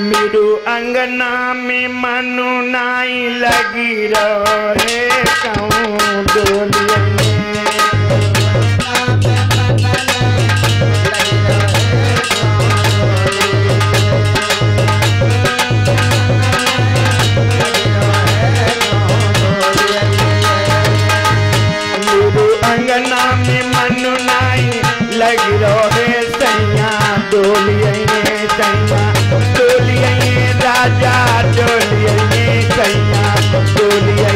मेरू अंगना में मनु नाई लगी रहे कहूँ डोलिया मेरू अंगना में मनु नाई लगी रहे सैया डोलिया सैया डोलिया राजा डोलिया सैया डोलिया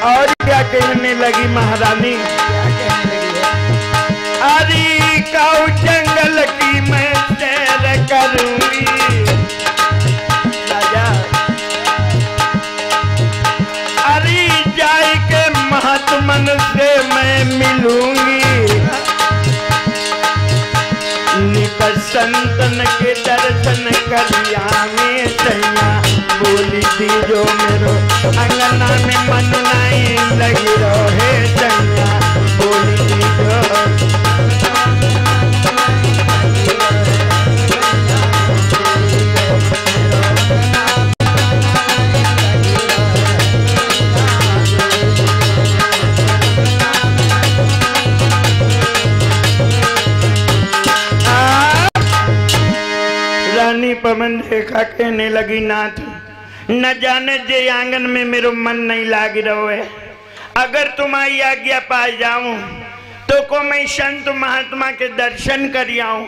और क्या कहने लगी महारानी, अरे काऊ जंगल की मैं सैर करूंगी राजा, अरे जाए के महात्मन से मैं मिलूंगी, निकट संतन के दर्शन करिया में सैया बोली थी जो मेरो अंगना में मन नहीं लगी रहे सैया बोली थी जो रानी पवन रेखा कहने लगी, नाथ न जाने जे आंगन में मेरो मन नहीं लाग रहो है, अगर तुम्हारी आज्ञा पा जाऊं तो को मैं संत महात्मा के दर्शन कर आऊं,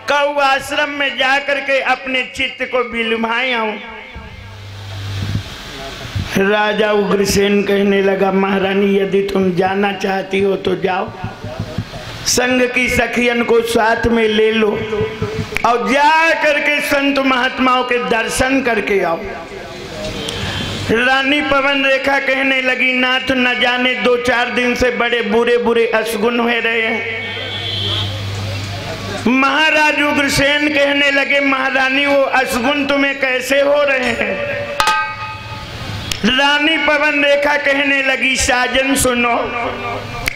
कहूँ आश्रम में जाकर के अपने चित्त को बिलुभाए आऊं। राजा उग्रसेन कहने लगा, महारानी यदि तुम जाना चाहती हो तो जाओ, संग की सखियन को साथ में ले लो और जा करके संत महात्माओं के दर्शन करके आओ। रानी पवन रेखा कहने लगी, नाथ न जाने 2-4 दिन से बड़े बुरे बुरे असगुन हो रहे हैं। महाराज उग्रसेन कहने लगे, महारानी वो असगुन तुम्हें कैसे हो रहे हैं? रानी पवन रेखा कहने लगी, साजन सुनो।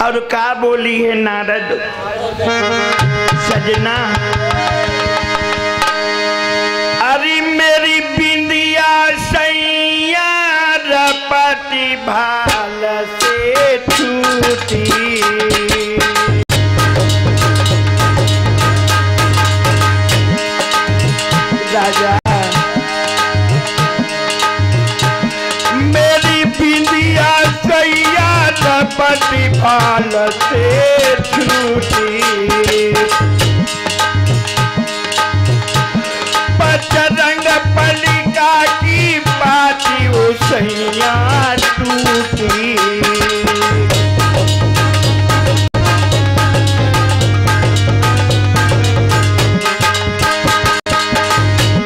और का बोली है नारद, सजना अरे मेरी बिंदिया सैया रपटी भाल से छूटी, राजा मेरी बिंदिया सैया रपटी भाल से छूटी, पचरंग पलिका की पाती वो सैया टूटी,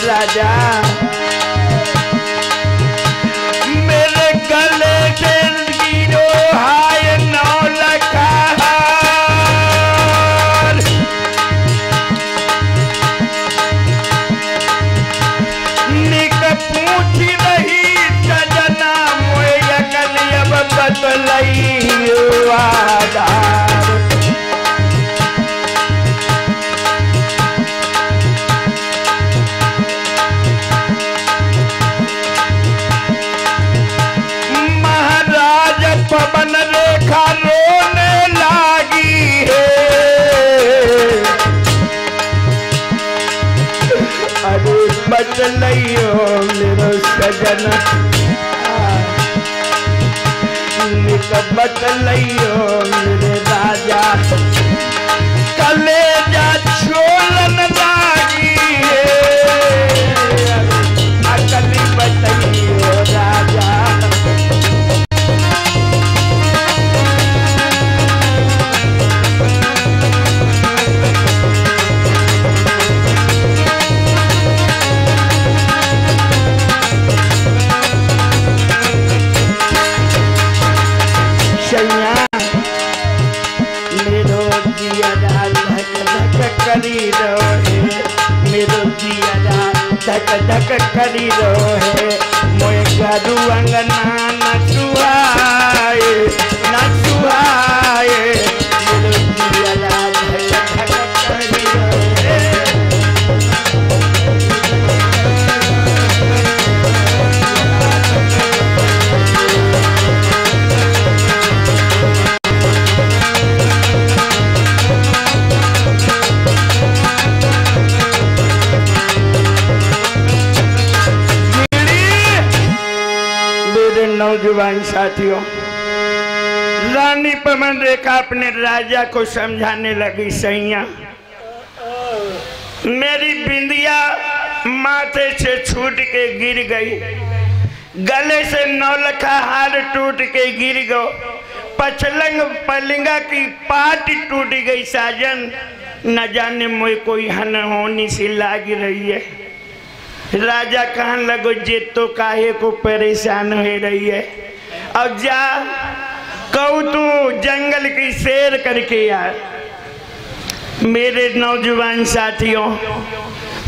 राजा मेरे गले से गिरो हाय 9 लखा पूछ रही सजना मोए अकलियब बदलई आधार, महाराज पवन रेखा रोने लागी है, अरे बदलइयो मेरो सजना बदलइयो मेरे राजा, कलेजा छोलन लागी है, अकली बतइयो राजा, मेरो जिया धक धक करी रहे, मेरो जिया धक धक करी रहे, मोए घरू अंगना न सुहाए न सुहाए नौजवान साथियों, रानी पवन रेखा अपने राजा को समझाने लगी, सैया मेरी बिंदिया माथे से छूट के गिर गई, गले से नौलखा हार टूट के गिर गो, पछलंग पलिंगा की पाट टूट गई साजन, न जाने मुझे कोई अनहोनी सी लाग रही है। राजा कहने लगो जे तो काहे को परेशान हो रही है, अब जा कहू तू जंगल की सैर करके यार। मेरे नौजवान साथियों,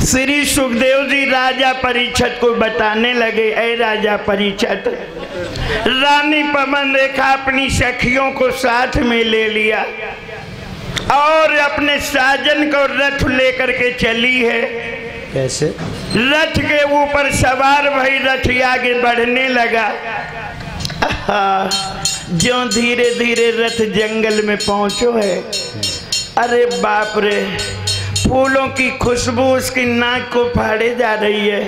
श्री सुखदेव जी राजा परीक्षित को बताने लगे, ऐ राजा परीक्षित, रानी पवन रेखा अपनी सखियों को साथ में ले लिया और अपने साजन को रथ लेकर के चली है। कैसे? रथ के ऊपर सवार भई रथ आगे बढ़ने लगा। जो धीरे धीरे रथ जंगल में पहुंचो है, अरे बाप रे, फूलों की खुशबू उसकी नाक को फाड़े जा रही है,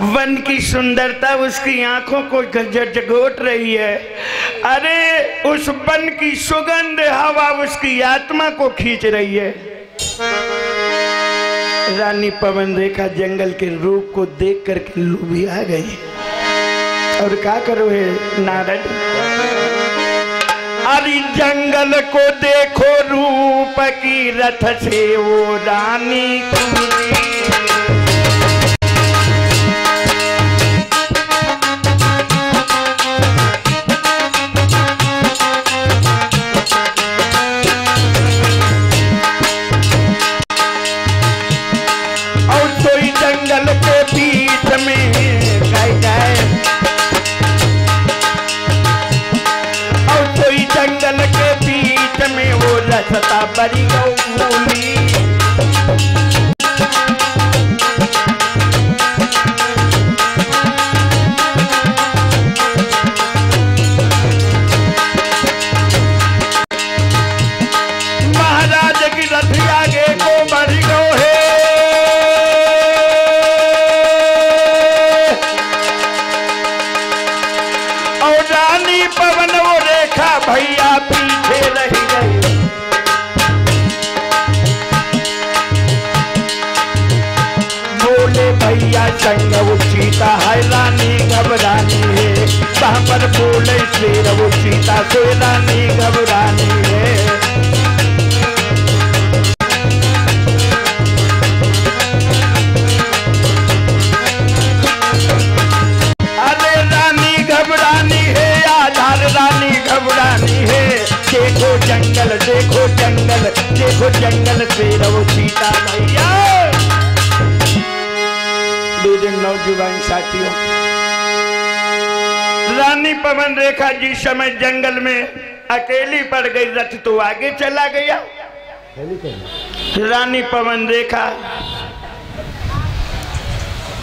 वन की सुंदरता उसकी आंखों को झकझोट रही है, अरे उस वन की सुगंध हवा उसकी आत्मा को खींच रही है। रानी पवन रेखा जंगल के रूप को देख करके लुभिया गई। और क्या करो है नारद, अरे जंगल को देखो रूप की रथ से वो रानी कूदी, जंगल के बीच में गए और कोई जंगल के बीच में वो रास्ता बड़ी गौली, महाराज की रथ आगे को बढ़ गो है, पवन वो रेखा भैया पीछे रह गई। बोले भैया संग वो सीता है रानी घबरानी है, वहां पर बोले शेर वो सीता को रानी घबरानी है। रानी घबरानी है, देखो जंगल देखो जंगल देखो जंगल से रहो सीता भैया। मेरे नौजवान साथियों, रानी पवन रेखा जिस समय जंगल में अकेली पड़ गई, रथ तो आगे चला गया। रानी पवन रेखा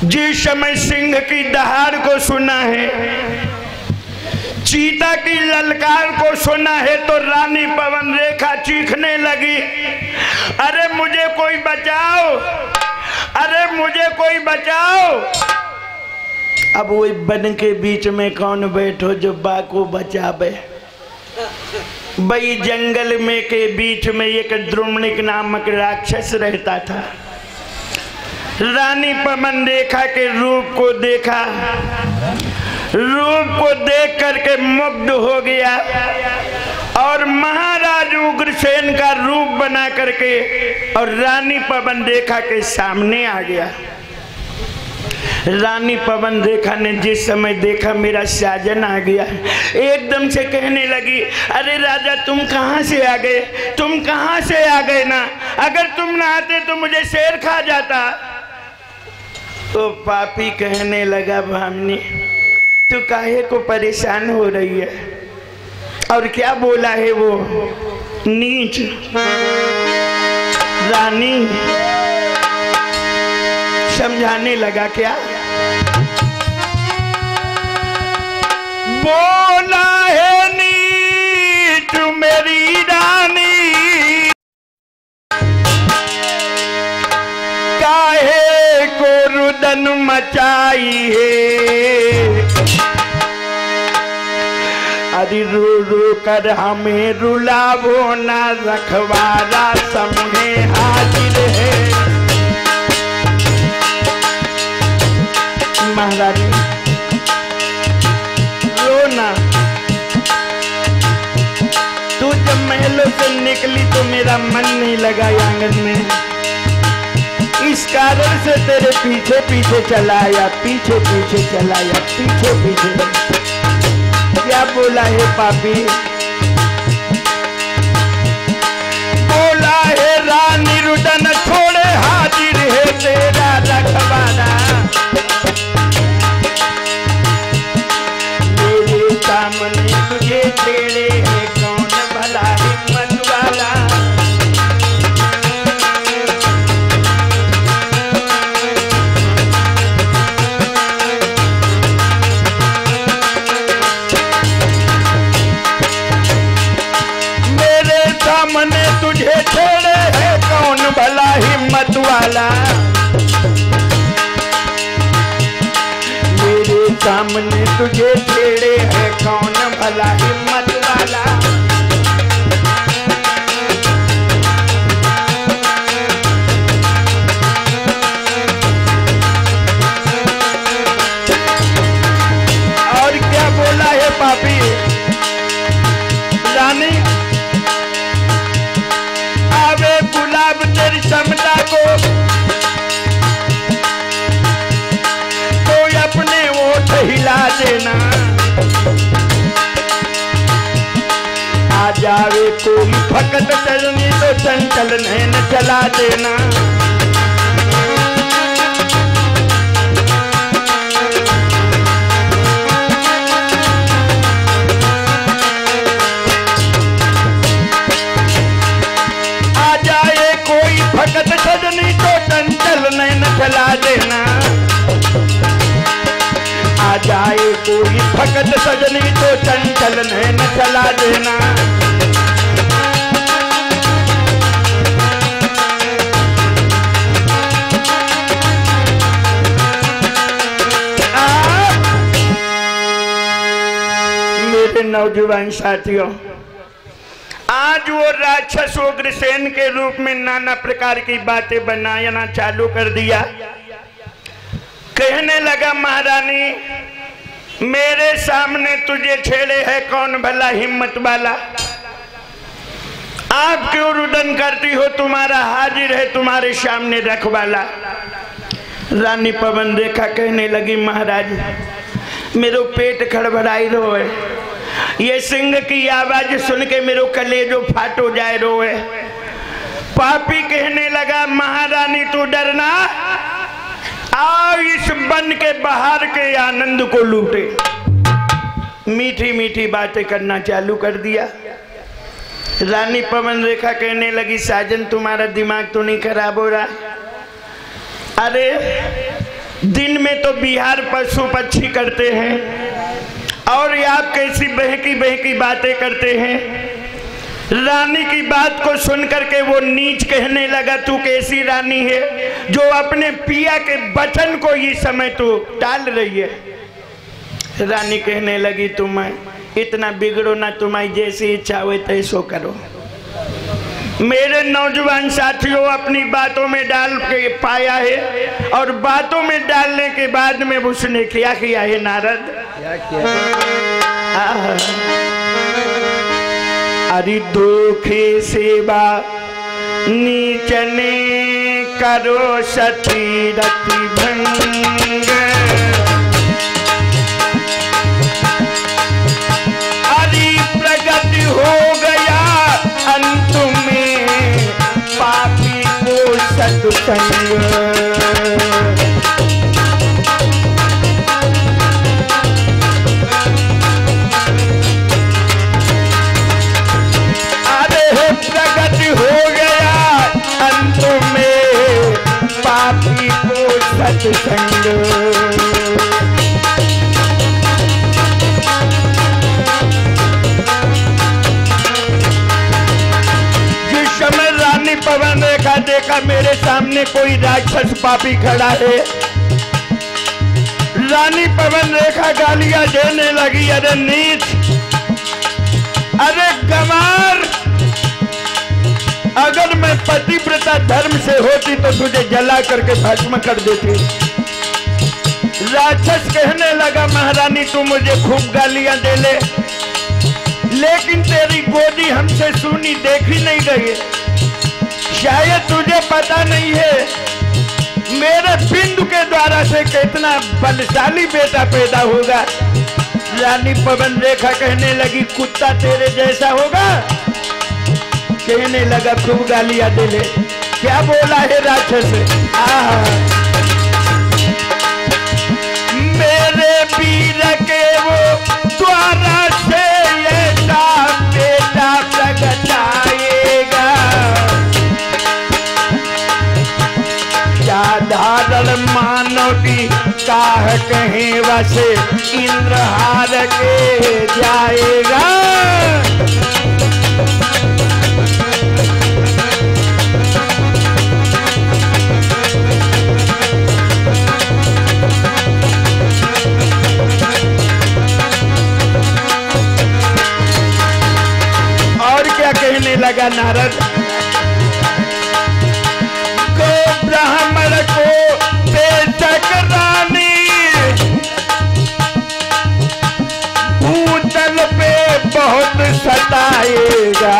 जिस समय सिंह की दहाड़ को सुना है, चीता की ललकार को सुना है, तो रानी पवन रेखा चीखने लगी, अरे मुझे कोई बचाओ, अरे मुझे कोई बचाओ। अब वही वन के बीच में कौन बैठो जो बा को बचावे। भाई जंगल में के बीच में एक द्रुमणिक नामक राक्षस रहता था। रानी पवन रेखा के रूप को देखा, रूप को देख करके मुग्ध हो गया और महाराज उग्रसेन का रूप बना करके और रानी पवन रेखा के सामने आ गया। रानी पवन रेखा ने जिस समय देखा मेरा साजन आ गया, एकदम से कहने लगी, अरे राजा तुम कहाँ से आ गए, तुम कहाँ से आ गए ना, अगर तुम ना आते तो मुझे शेर खा जाता। तो पापी कहने लगा, भामनी तू काहे को परेशान हो रही है? और क्या बोला है वो नीच? रानी समझाने लगा क्या? बोला है नीच मेरी रानी, काहे को रुदन मचाई है। अरे रो रो कर हमें रुलावो ना, रखवारा सामने हाजिर है। महारानी रो ना, तू जब महलों से निकली तो मेरा मन नहीं लगा आंगन में, इस कारण से तेरे पीछे पीछे चलाया, पीछे पीछे चलाया, पीछे पीछे। क्या बोला है पापी? बोला है रानी रुदन छोड़े हाजिर है तेरा रखवारा। मेरे सामने तुझे छेड़े है कौन भला हिम्मत वाला। सामने तुझे छेड़े है कौन भला हिम्मत वाला। मेरे सामने तुझे छेड़े है कौन भला हिम्मत वाला। और क्या बोला है पापी? रानी गुलाब तेरी समता को तो अपने ओठ हिला देना। आ जावे कोई फकत चलनी तो चंचल नैन चला देना। भगत सजनी तो चंचल नैन चला देना। आ जाए कोई भगत सजनी तो चंचल नैन चला देना। मेरे नौजवान साथियों, आज वो राक्षस उग्रसेन के रूप में नाना प्रकार की बातें बनाना चालू कर दिया। कहने लगा महारानी मेरे सामने तुझे छेड़े है कौन भला हिम्मत वाला। आप क्यों रुदन करती हो? तुम्हारा हाजिर है तुम्हारे सामने रखवाला। रानी पवन रेखा कहने लगी महाराज मेरो पेट खड़बड़ाई रो है, ये सिंह की आवाज सुन के मेरो कलेजो फाटो जाए रोए। पापी कहने लगा महारानी तू डरना, आओ इस वन के बाहर के आनंद को लूटे। मीठी मीठी बातें करना चालू कर दिया। रानी पवन रेखा कहने लगी साजन तुम्हारा दिमाग तो नहीं खराब हो रहा? अरे दिन में तो बिहार पशु पक्षी करते हैं और ये आप कैसी बहकी बहकी बातें करते हैं। रानी की बात को सुन करके वो नीच कहने लगा तू कैसी रानी है जो अपने पिया के वचन को ये समय तू टाल रही है। रानी कहने लगी तुम इतना बिगड़ो ना, तुम्हारी जैसी इच्छा हो तैसो करो। मेरे नौजवान साथियों अपनी बातों में डाल के पाया है और बातों में डालने के बाद में उसने क्या किया है नारद? क्या किया? अरे दुखी सेवा नीचने करो सती रति भंग। अरे प्रगति हो गया अंत में पापी को सत्संग। संग। जिस समय रानी पवन रेखा देखा मेरे सामने कोई राक्षस पापी खड़ा है, रानी पवन रेखा गालियां देने लगी, अरे नीच, अरे गंवार, अगर मैं पतिव्रता धर्म से होती तो तुझे जला करके भस्म कर देती। राक्षस कहने लगा महारानी तू मुझे खूब गालियां दे ले, लेकिन तेरी गोदी हमसे सुनी देखी नहीं गई, शायद तुझे पता नहीं है मेरे बिंदु के द्वारा से कितना बलशाली बेटा पैदा होगा। रानी पवन रेखा कहने लगी कुत्ता तेरे जैसा होगा, कहने लगा खूब गालियां दे ले। क्या बोला है राक्षस, मेरे वीर के वो द्वारा से ऐसा बेटा प्रगटाएगा, साधारण मानव की काह कहीं वसे इंद्र हार के जाएगा। और क्या कहने लगा नारद, ब्राह्मण को बेशक रानी भूतल पे बहुत सताएगा,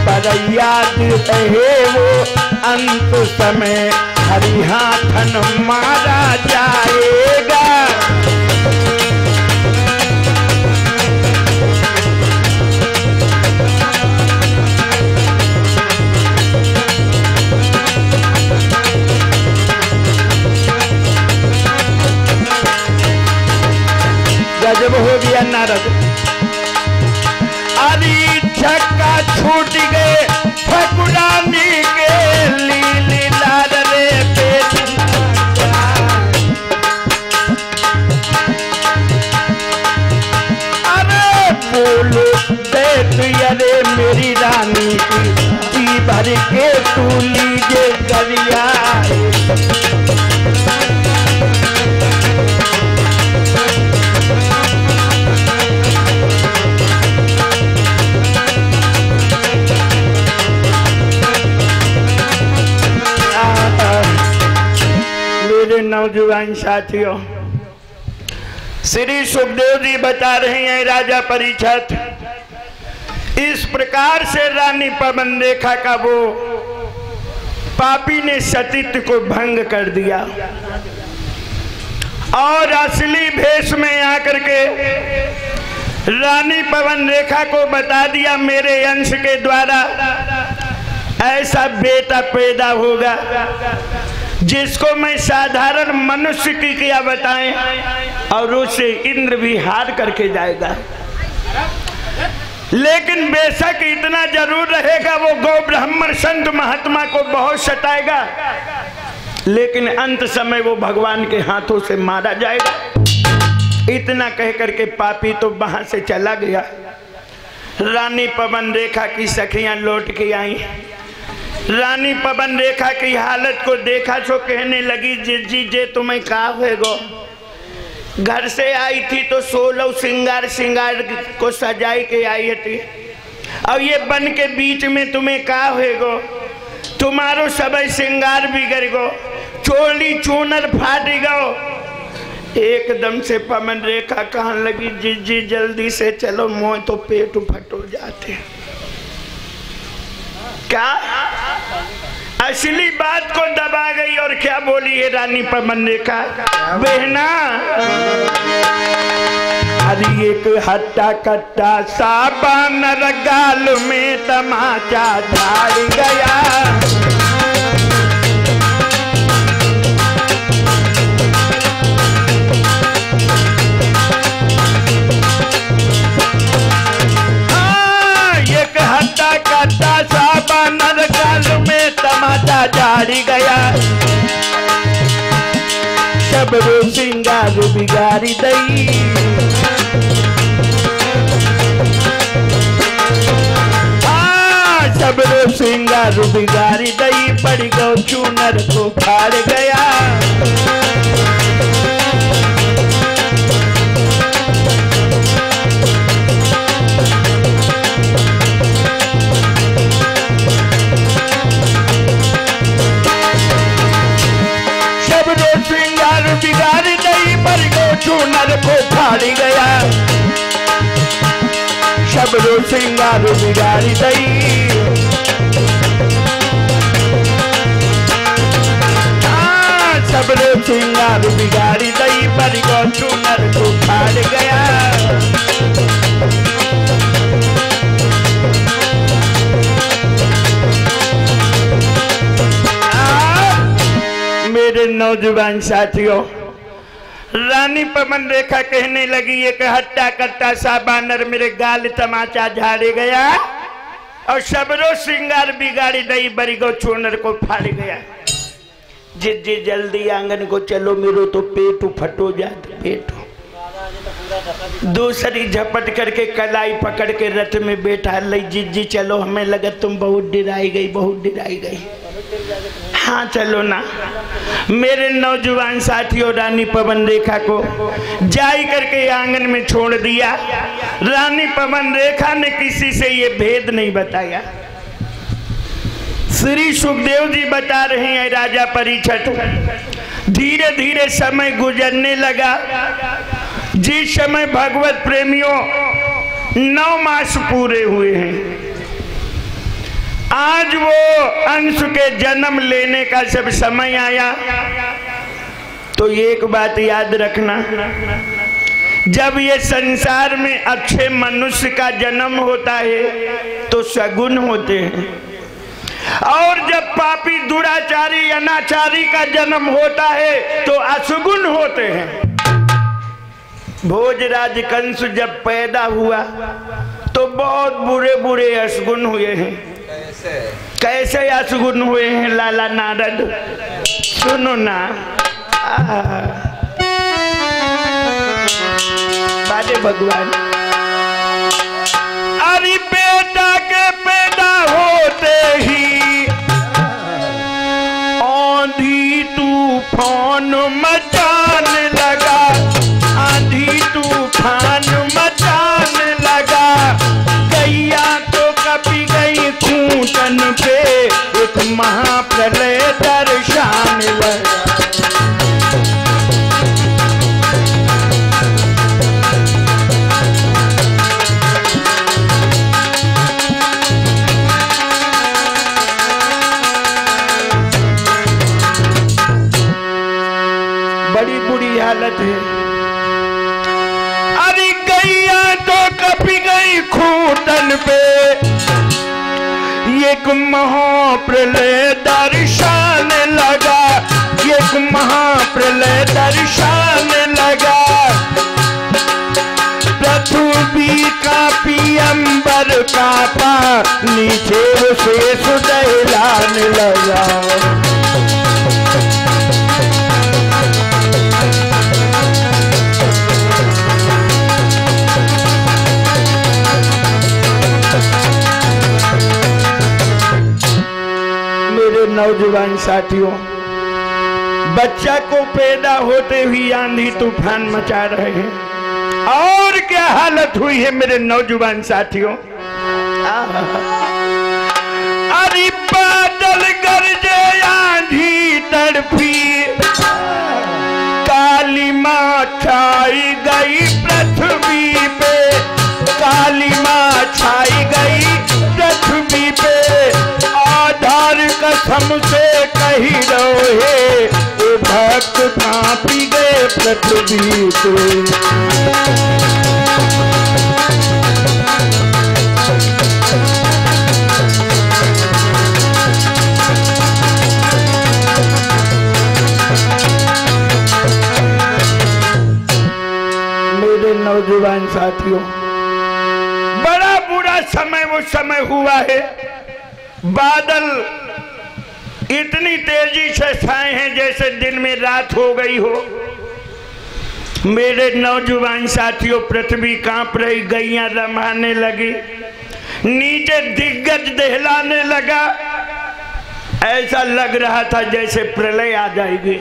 पर याद है वो अंत समय हरिहाथन मारा जाएगा। गजब हो गया नारद, अरे छक्का छूट गए ठकुरानी के लीली लाल रे पेट, अरे बोलो देख अरे मेरी रानी की जी भर के तू लीजे गरिया। नौजवान साथियों, श्री सुखदेव जी बता रहे हैं राजा परीक्षित, इस प्रकार से रानी पवन रेखा का वो पापी ने सतीत्व को भंग कर दिया और असली भेष में आकर के रानी पवन रेखा को बता दिया मेरे अंश के द्वारा ऐसा बेटा पैदा होगा जिसको मैं साधारण मनुष्य की क्या बताएं, और उसे इंद्र भी हार करके जाएगा। लेकिन बेशक इतना जरूर रहेगा वो गौ ब्राह्मण संत महात्मा को बहुत सताएगा, लेकिन अंत समय वो भगवान के हाथों से मारा जाएगा। इतना कह करके पापी तो वहां से चला गया। रानी पवन रेखा की सखियां लौट के आई, रानी पवन रेखा की हालत को देखा तो कहने लगी जी जे तुम्हें कहा है गो, घर से आई थी तो 16 श्रृंगार को सजाई के आई थी, और ये बन के बीच में तुम्हें कहा है गो, तुम्हारो सब श्रृंगार बिगड़ गो, चोली चूनर फाट गो। एकदम से पवन रेखा कहने लगी जी जल्दी से चलो, मोह तो पेट फटो जाते। क्या असली बात को दबा गई और क्या बोली है रानी पवन रेखा, बहना अरे एक हट्टा कट्टा सा बानर गाल में तमाचा झाड़ गया, एक हट्टा कट्टा सा बानर गाल में तमाचा झाड़ फाड़ी गया। सबरो सिंगार बिगाड़ी दई, सबरो सिंगार बिगाड़ी दई, पड़ गो चूनर को फाड़ गया। सबरो सिंगार बिगाड़ी दई, पड़ गो चूनर को फाड़ गया। सबरो सिंगार बिगाड़ी दई, सबरो सिंगार बिगाड़ी दई, पर गो चूनर को फाड़ गया। मेरे नौजवान साथियों, रानी पवन रेखा कहने लगी एक हट्टा कट्टा सा बानर मेरे गाल तमाचा झाड़े गया और सबरो सिंगार बिगाड़ी दई, बरिगो चूनर को फाड़ गया। जिज्जी जल्दी आंगन को चलो, मेरो तो पेटू फटो जात पेटू। दूसरी झपट करके कलाई पकड़ के रथ में बैठा लई, जिज्जी चलो, हमें लगा तुम बहुत डराई गई, बहुत डराई गई। हाँ चलो ना। मेरे नौजवान साथियों, रानी पवन रेखा को जाई करके आंगन में छोड़ दिया। रानी पवन रेखा ने किसी से ये भेद नहीं बताया। श्री सुखदेव जी बता रहे हैं, राजा परीक्षित, धीरे धीरे समय गुजरने लगा। जिस समय भगवत प्रेमियों 9 मास पूरे हुए हैं, आज वो अंश के जन्म लेने का जब समय आया तो एक बात याद रखना, जब ये संसार में अच्छे मनुष्य का जन्म होता है तो सगुन होते हैं, और जब पापी दुराचारी अनाचारी का जन्म होता है तो अशुगुन होते हैं। भोजराज कंस जब पैदा हुआ तो बहुत बुरे बुरे अशुगुन हुए हैं। कैसे अशुगुन हुए हैं लाला नारद, सुनो ना। बाजे भगवान, अरे बेटा के पैदा होते ही आंधी तूफान मचाने लगा, आंधी तूफान मचाने लगा। गैया तो कपी गई खूंटन पे, एक महाप्रलय दर्शाने लगा। बड़ी बुरी हालत है। अरे गैया तो कपी गई खूंटन पे, एक महाप्रलय दर्शाने लगा, एक महाप्रलय दर्शाने लगा। पृथ्वी कांपी, अंबर कांपा, नीचे उसे सुदहलाने लगा। नौजवान साथियों, बच्चा को पैदा होते हुए आंधी तूफान मचा रहे हैं, और क्या हालत हुई है मेरे नौजवान साथियों। अरे बादल गरजे, आंधी तड़पी, काली माँ छाई गई पृथ्वी पे, काली माँ छाई गई पृथ्वी पे। आधार कसम से कही रहे, वो भक्त कांपी गए पृथ्वी पे। मेरे नौजवान साथियों, बड़ा बुरा समय वो समय हुआ है। बादल इतनी तेजी से छाए हैं जैसे दिन में रात हो गई हो। मेरे नौजवान साथियों, पृथ्वी कांप रही, गैया रमाने लगी, नीचे दिग्गज दहलाने लगा। ऐसा लग रहा था जैसे प्रलय आ जाएगी।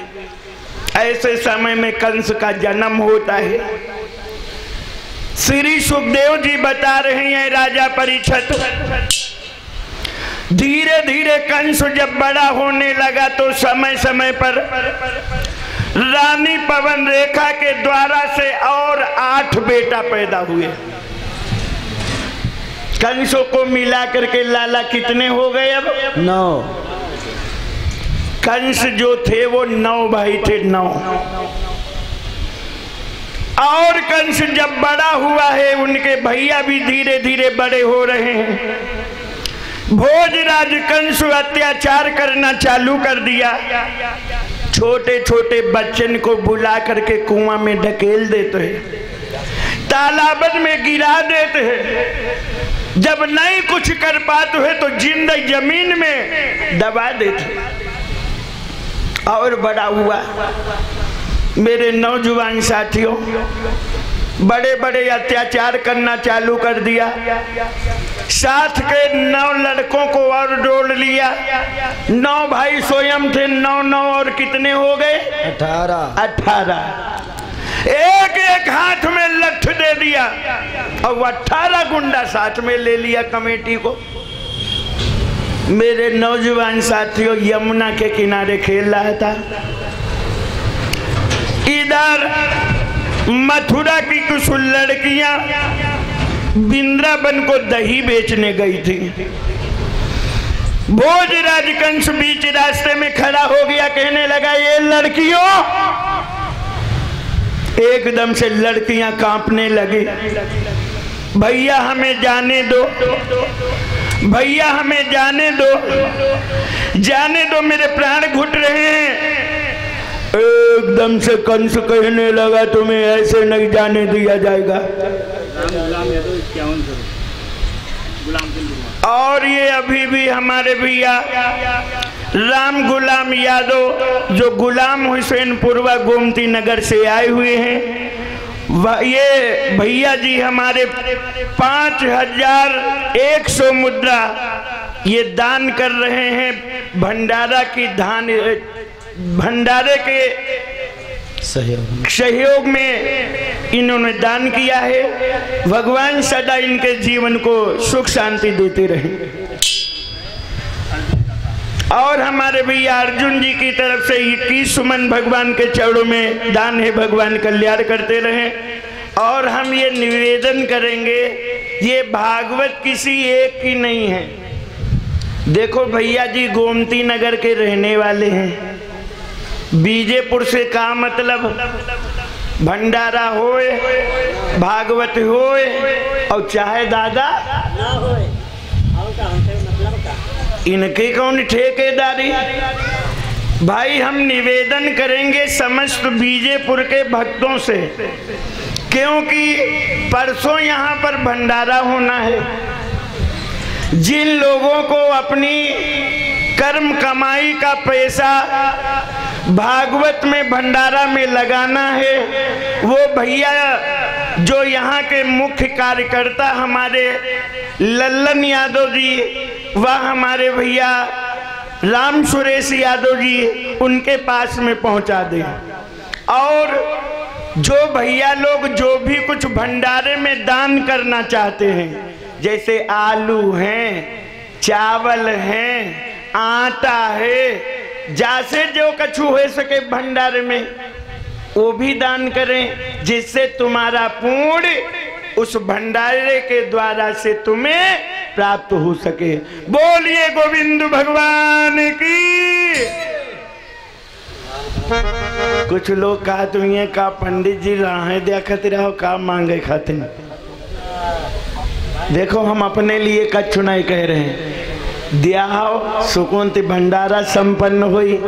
ऐसे समय में कंस का जन्म होता है। श्री सुखदेव जी बता रहे हैं राजा परीक्षित, धीरे धीरे कंस जब बड़ा होने लगा तो समय समय पर रानी पवन रेखा के द्वारा से और 8 बेटा पैदा हुए। कंसों को मिला करके लाला कितने हो गए? अब 9। कंस जो थे वो 9 भाई थे, 9। और कंस जब बड़ा हुआ है, उनके भैया भी धीरे धीरे बड़े हो रहे हैं। भोजराज कंस अत्याचार करना चालू कर दिया। छोटे छोटे बच्चन को बुला करके कुआं में ढकेल देते हैं, तालाबन में गिरा देते हैं। जब नहीं कुछ कर पाते हैं तो जिंदा जमीन में दबा देते हैं। और बड़ा हुआ। मेरे नौजवान साथियों, बड़े बड़े अत्याचार करना चालू कर दिया। साथ के 9 लड़कों को और जोड़ लिया। 9 भाई स्वयं थे, 9 और कितने हो गए? 18। एक एक हाथ में लठ दे दिया और 18 गुंडा साथ में ले लिया कमेटी को। मेरे नौजवान साथियों, यमुना के किनारे खेल रहा था। इधर मथुरा की कुछ लड़कियां वृंदावन को दही बेचने गई थी। भोजराज कंस बीच रास्ते में खड़ा हो गया, कहने लगा, ये लड़कियों। एकदम से लड़कियां कांपने लगी। भैया हमें जाने दो, भैया हमें जाने दो, जाने दो, मेरे प्राण घुट रहे हैं। एकदम से कंस कहने लगा, तुम्हें ऐसे नहीं जाने दिया जाएगा। और ये अभी भी हमारे भैया राम गुलाम यादव, जो गुलाम हुसैनपुरवा गोमती नगर से आए हुए हैं, ये भैया जी हमारे 5100 मुद्रा ये दान कर रहे हैं। भंडारा की भंडारे के सहयोग में इन्होंने दान किया है। भगवान सदा इनके जीवन को सुख शांति देते रहे। और हमारे भैया अर्जुन जी की तरफ से 21 सुमन भगवान के चरणों में दान है। भगवान कल्याण करते रहे। और हम ये निवेदन करेंगे, ये भागवत किसी एक की नहीं है। देखो भैया जी गोमती नगर के रहने वाले हैं। बीजेपुर से का मतलब भंडारा होए, भागवत होए और चाहे दादा ना होए, इनके कौन ठेकेदारी? भाई हम निवेदन करेंगे समस्त बीजेपुर के भक्तों से, क्योंकि परसों यहाँ पर भंडारा होना है। जिन लोगों को अपनी कर्म कमाई का पैसा भागवत में भंडारा में लगाना है, वो भैया जो यहाँ के मुख्य कार्यकर्ता हमारे लल्लन यादव जी व हमारे भैया राम सुरेश यादव जी, उनके पास में पहुँचा दें। और जो भैया लोग जो भी कुछ भंडारे में दान करना चाहते हैं, जैसे आलू हैं, चावल हैं, आटा है, जैसे जो कछु हो सके भंडारे में, वो भी दान करें, जिससे तुम्हारा पुण्य उस भंडारे के द्वारा से तुम्हें प्राप्त हो सके। बोलिए गोविंद भगवान की। कुछ लोग कहा तुम्हें का पंडित जी राहें दिया खातिर रहो, का मांगे खातिर। देखो हम अपने लिए कछु नहीं कह रहे हैं, दिया हो सुकुंती भंडारा संपन्न हुई।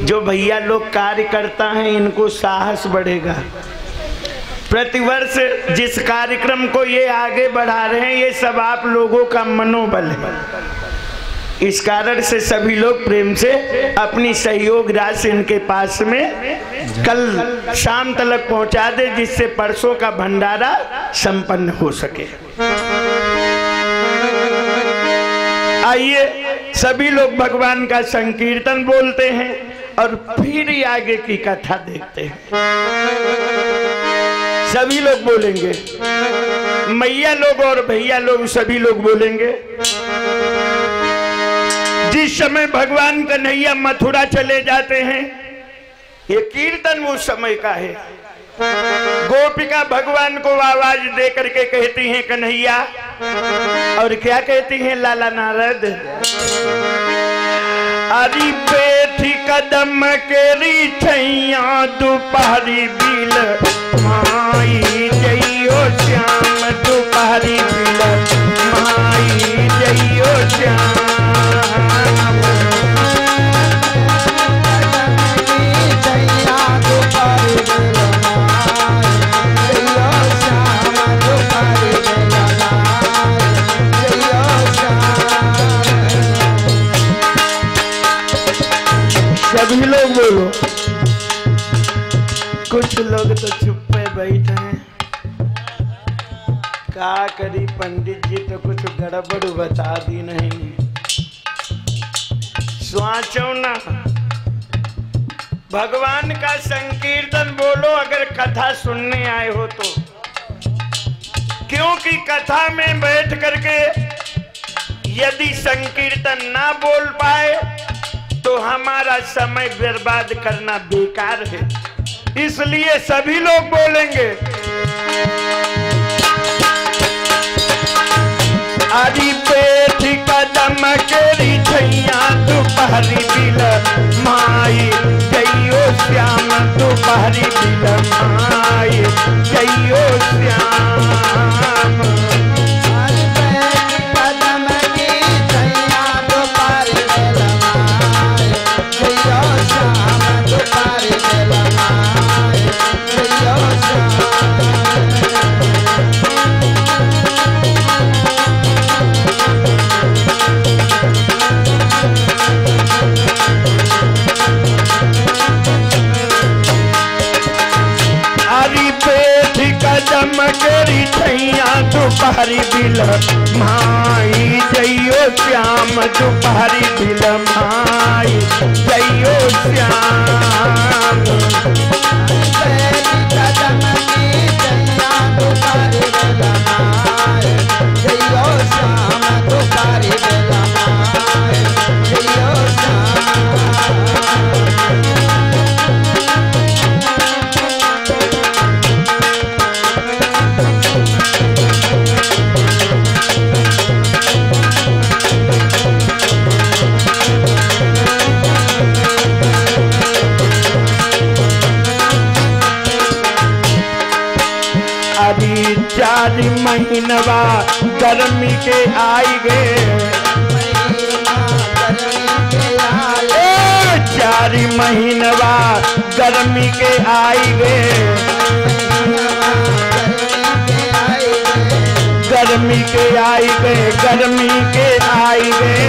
जो भैया लोग कार्य करता है, इनको साहस बढ़ेगा। प्रतिवर्ष जिस कार्यक्रम को ये आगे बढ़ा रहे हैं, ये सब आप लोगों का मनोबल है। इस कारण से सभी लोग प्रेम से अपनी सहयोग राशि इनके पास में कल शाम तक पहुंचा दे, जिससे परसों का भंडारा संपन्न हो सके। आइए सभी लोग भगवान का संकीर्तन बोलते हैं और फिर आगे की कथा देखते हैं। सभी लोग बोलेंगे, मैया लोग और भैया लोग सभी लोग बोलेंगे। जिस समय भगवान कन्हैया मथुरा चले जाते हैं, ये कीर्तन उस समय का है। गोपिका भगवान को आवाज दे करके कहती हैं कन्हैया, और क्या कहती हैं लाला नारद, अरे बैठी कदम केरी छैया दोपहरी बिल माई जइयो श्याम, दोपहरी बिल माई जइयो श्याम। सभी लोग बोलो। कुछ लोग तो चुप पे बैठे हैं, क्या करी पंडित जी तो कुछ गड़बड़ बता दी नहीं। सोचो ना, भगवान का संकीर्तन बोलो अगर कथा सुनने आए हो तो, क्योंकि कथा में बैठ करके यदि संकीर्तन ना बोल पाए तो हमारा समय बर्बाद करना बेकार है। इसलिए सभी लोग बोलेंगे, आदि पेट कदम केरी छैया दोपहरी बिल माई जइयो श्याम, दोपहरी बिल माई जइयो श्याम। करी छैया दोपहरी बिल माई जइयो श्याम, दोपहरी बिल माई जइयो श्याम। चारी महीनवा गर्मी के आई गए, चारी महीनवा गर्मी के आई गए, गर्मी के आई गए, गर्मी के आई गए।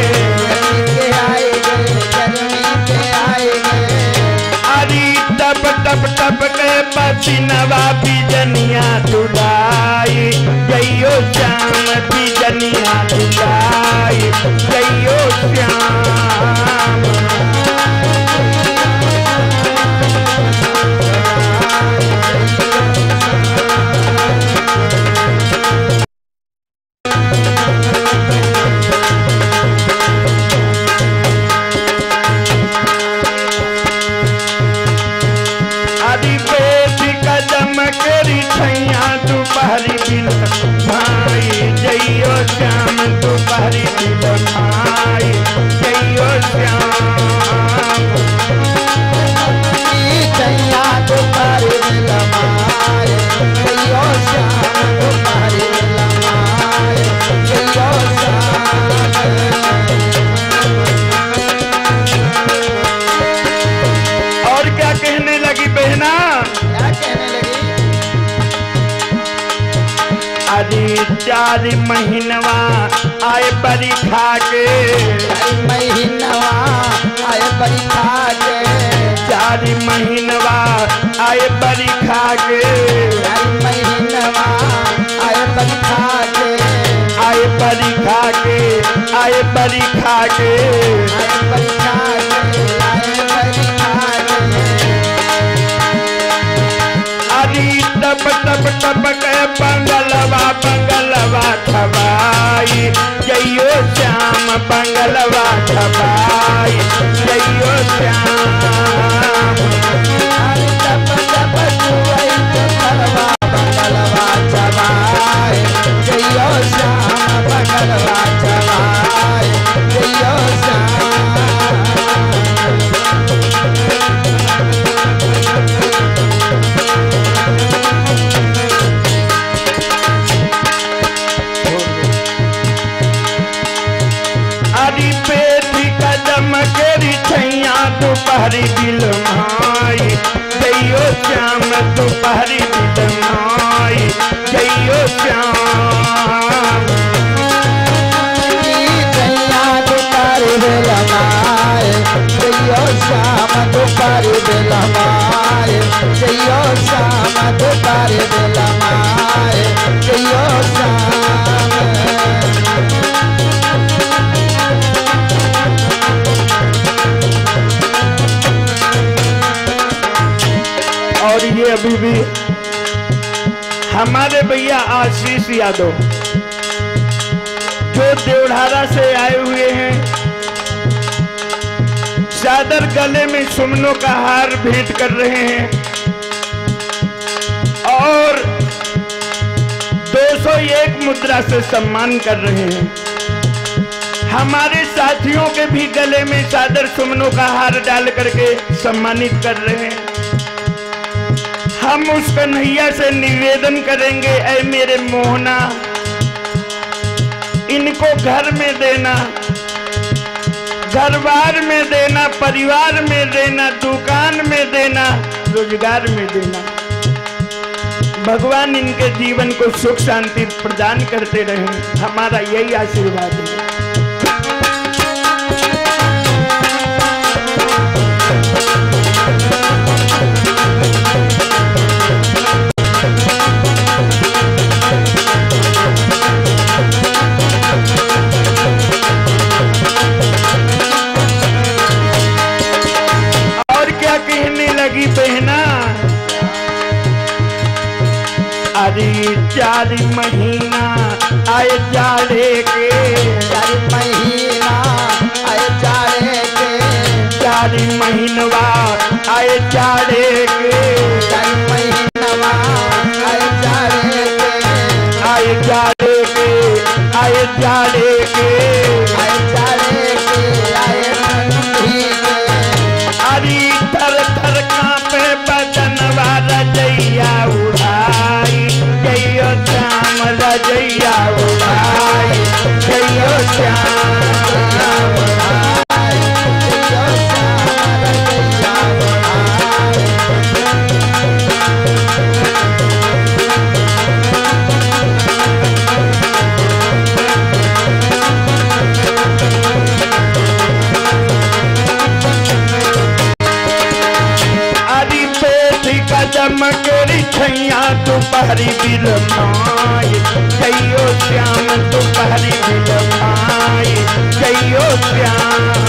अरे टप टप टप के पसीनवा बिजनिया दुलाई जइयो श्याम, बिजनिया दुलाई जइयो श्याम। दोपहरी बिल माई जइयो श्याम, दोपहरी बिल माई जइयो श्याम। छैया दोपहरी बिल माई जइयो श्याम, दोपहरी बिल माई जइयो श्याम। और क्या कहने लगी बहना? क्या कहने लगी? आदि चार महीनवा आए बरिखा के, महीनवा आए बरिखा के, 4 महीनवा आए बरिखा के, महीनवा आए बरिखा के, आए बरिखा के, आए बरिखा के, आए बरिखा के, आए बरिखा के। अरे तब तब तब के बंगलवा बंगलवा खबाई, जइयो श्याम बंगलवा खबाई, जइयो श्याम। अरे तब तब जुआई के बंगलवा बंगलवा चबाए, जइयो श्याम बंगलवा चबाए, जइयो श्याम। अरे पेटी कदम केरी छैया दोपहरी बिल माई, जइयो श्याम दोपहरी बिल माई, जइयो श्याम। छैया दोपहरी बिल माई, जइयो श्याम दोपहरी बिल माई, जइयो श्याम दोपहरी बिल माई, जइयो श्याम। और ये अभी भी हमारे भैया आशीष यादव जो देवढ़ारा से आए हुए हैं, चादर गले में सुमनों का हार भेंट कर रहे हैं और 201 मुद्रा से सम्मान कर रहे हैं। हमारे साथियों के भी गले में चादर सुमनों का हार डाल करके सम्मानित कर रहे हैं। हम उस कन्हैया से निवेदन करेंगे, ऐ मेरे मोहना, इनको घर में देना, घर-बार में देना, परिवार में देना, दुकान में देना, रोजगार में देना। भगवान इनके जीवन को सुख शांति प्रदान करते रहें, हमारा यही आशीर्वाद है। लगी बहना, अरे 4 महीना आए जाड़े के, 4 महीना आए जाड़े के, 4 महीनवा आए जाड़े के, 4 महीनवा आए जाड़े के, आए जाड़े के, आए जाड़े के, आए जाड़े के, आए ठंडी के। अरे थर थर कांपे बदनवा रजैया उड़ाई, जइयो श्याम रजैया उड़ाई, जइयो श्याम। कदमकेरी छैया दोपहरी बिल माई, जइयो श्याम दोपहरी बिल माई, जइयो श्याम।